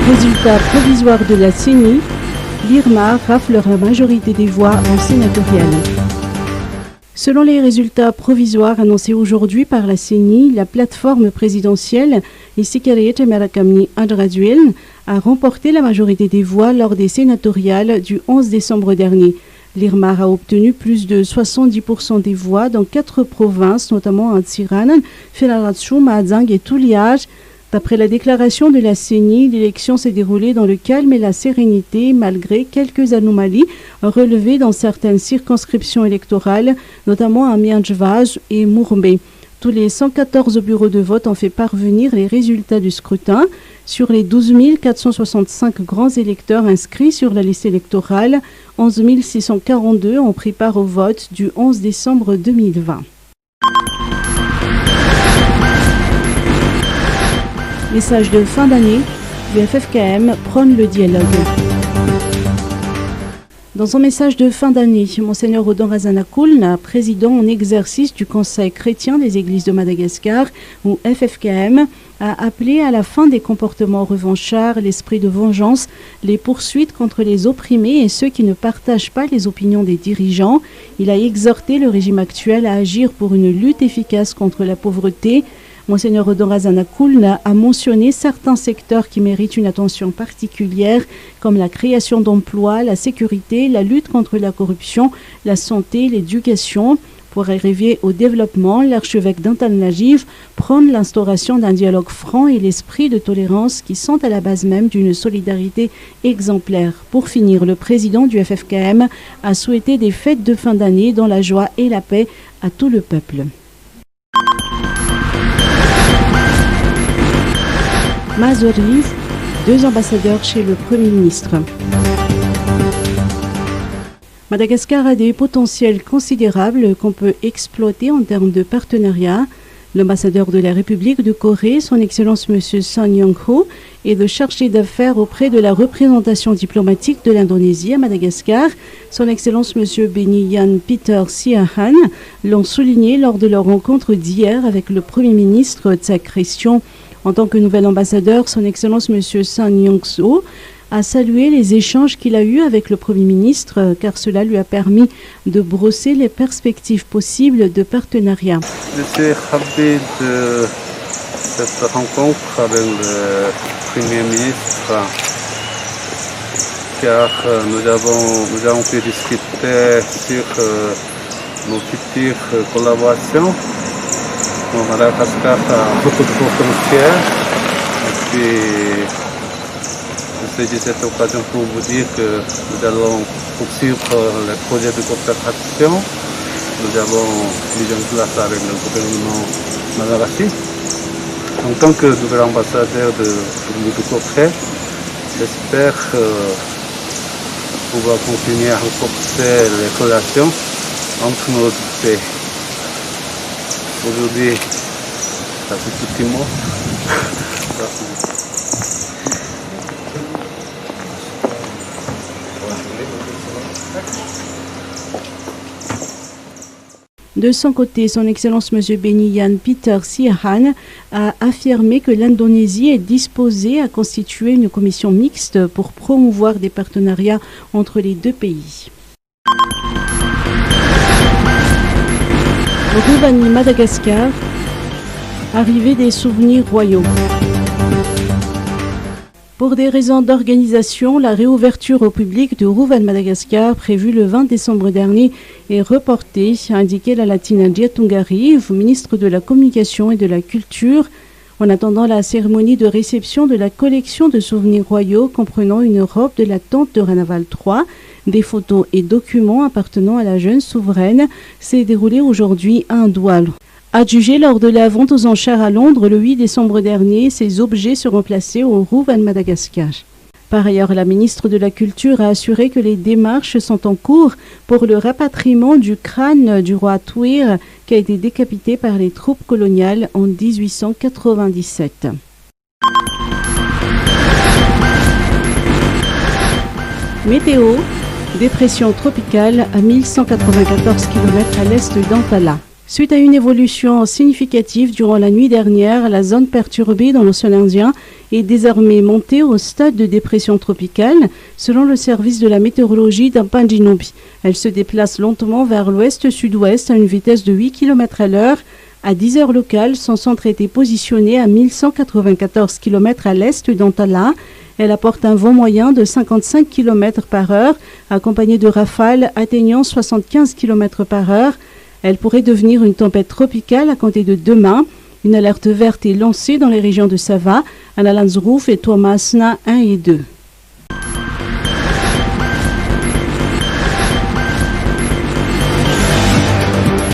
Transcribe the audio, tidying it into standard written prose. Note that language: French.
Résultat provisoire de la CENI, l'IRMA rafle la majorité des voix en sénatoriale. Selon les résultats provisoires annoncés aujourd'hui par la CENI, la plateforme présidentielle Isikariete Merakamni Adraduel a remporté la majorité des voix lors des sénatoriales du 11 décembre dernier. L'IRMA a obtenu plus de 70% des voix dans 4 provinces, notamment en Tsiranan, Feraratsou, Mahadzang et Touliage. D'après la déclaration de la CENI, l'élection s'est déroulée dans le calme et la sérénité, malgré quelques anomalies relevées dans certaines circonscriptions électorales, notamment à Mianjvaj et Mourmé. Tous les 114 bureaux de vote ont fait parvenir les résultats du scrutin. Sur les 12 465 grands électeurs inscrits sur la liste électorale, 11 642 ont pris part au vote du 11 décembre 2020. Message de fin d'année, le FFKM prône le dialogue. Dans son message de fin d'année, Monseigneur Odon Razana Koulna, président en exercice du Conseil chrétien des Églises de Madagascar, ou FFKM, a appelé à la fin des comportements revanchards, l'esprit de vengeance, les poursuites contre les opprimés et ceux qui ne partagent pas les opinions des dirigeants. Il a exhorté le régime actuel à agir pour une lutte efficace contre la pauvreté. Monseigneur Odon Razana Koulna a mentionné certains secteurs qui méritent une attention particulière, comme la création d'emplois, la sécurité, la lutte contre la corruption, la santé, l'éducation. Pour arriver au développement, l'archevêque d'Antananarivo prône l'instauration d'un dialogue franc et l'esprit de tolérance qui sont à la base même d'une solidarité exemplaire. Pour finir, le président du FFKM a souhaité des fêtes de fin d'année dans la joie et la paix à tout le peuple. Mazoriv, 2 ambassadeurs chez le Premier ministre. Madagascar a des potentiels considérables qu'on peut exploiter en termes de partenariat. L'ambassadeur de la République de Corée, son Excellence M. Son Young-ho, est le chargé d'affaires auprès de la représentation diplomatique de l'Indonésie à Madagascar. Son Excellence M. Beniyan Peter Siahan l'ont souligné lors de leur rencontre d'hier avec le Premier ministre Tsak Christian. En tant que nouvel ambassadeur, son Excellence M. Son Young-ho a salué les échanges qu'il a eus avec le Premier ministre, car cela lui a permis de brosser les perspectives possibles de partenariat. Je suis ravi de cette rencontre avec le Premier ministre, car nous avons pu discuter sur nos futures collaborations. Madagascar a beaucoup de potentiel. Et puis, je saisis cette occasion pour vous dire que nous allons poursuivre les projets de coopération. Nous avons mis en place avec le gouvernement malagasy. En tant que nouvel ambassadeur de l'Union Corée, j'espère pouvoir continuer à renforcer les relations entre nos deux pays. Aujourd'hui, ça fait tout petit mot. De son côté, son Excellence M. Beniyan Peter Siahan a affirmé que l'Indonésie est disposée à constituer une commission mixte pour promouvoir des partenariats entre les deux pays. Rouvani, Madagascar, arrivée des souvenirs royaux. Pour des raisons d'organisation, la réouverture au public de Rouvan, Madagascar, prévue le 20 décembre dernier, est reportée, a indiqué la Latina Diatungariv, ministre de la Communication et de la Culture. En attendant la cérémonie de réception de la collection de souvenirs royaux comprenant une robe de la tante de Ranaval III, des photos et documents appartenant à la jeune souveraine, s'est déroulée aujourd'hui à Douala. Adjugé lors de la vente aux enchères à Londres le 8 décembre dernier, ces objets seront placés au Rouvan, Madagascar. Par ailleurs, la ministre de la Culture a assuré que les démarches sont en cours pour le rapatriement du crâne du roi Tuir qui a été décapité par les troupes coloniales en 1897. Météo, dépression tropicale à 1194 km à l'est d'Antala. Suite à une évolution significative durant la nuit dernière, la zone perturbée dans l'océan Indien est désormais montée au stade de dépression tropicale, selon le service de la météorologie d'Ampanjinobi. Elle se déplace lentement vers l'ouest-sud-ouest à une vitesse de 8 km à l'heure. À 10 heures locales, son centre était positionné à 1194 km à l'est d'Antala. Elle apporte un vent moyen de 55 km par heure, accompagné de rafales atteignant 75 km par heure. Elle pourrait devenir une tempête tropicale à compter de demain. Une alerte verte est lancée dans les régions de Sava, Analanzruf et Toamasna 1 et 2.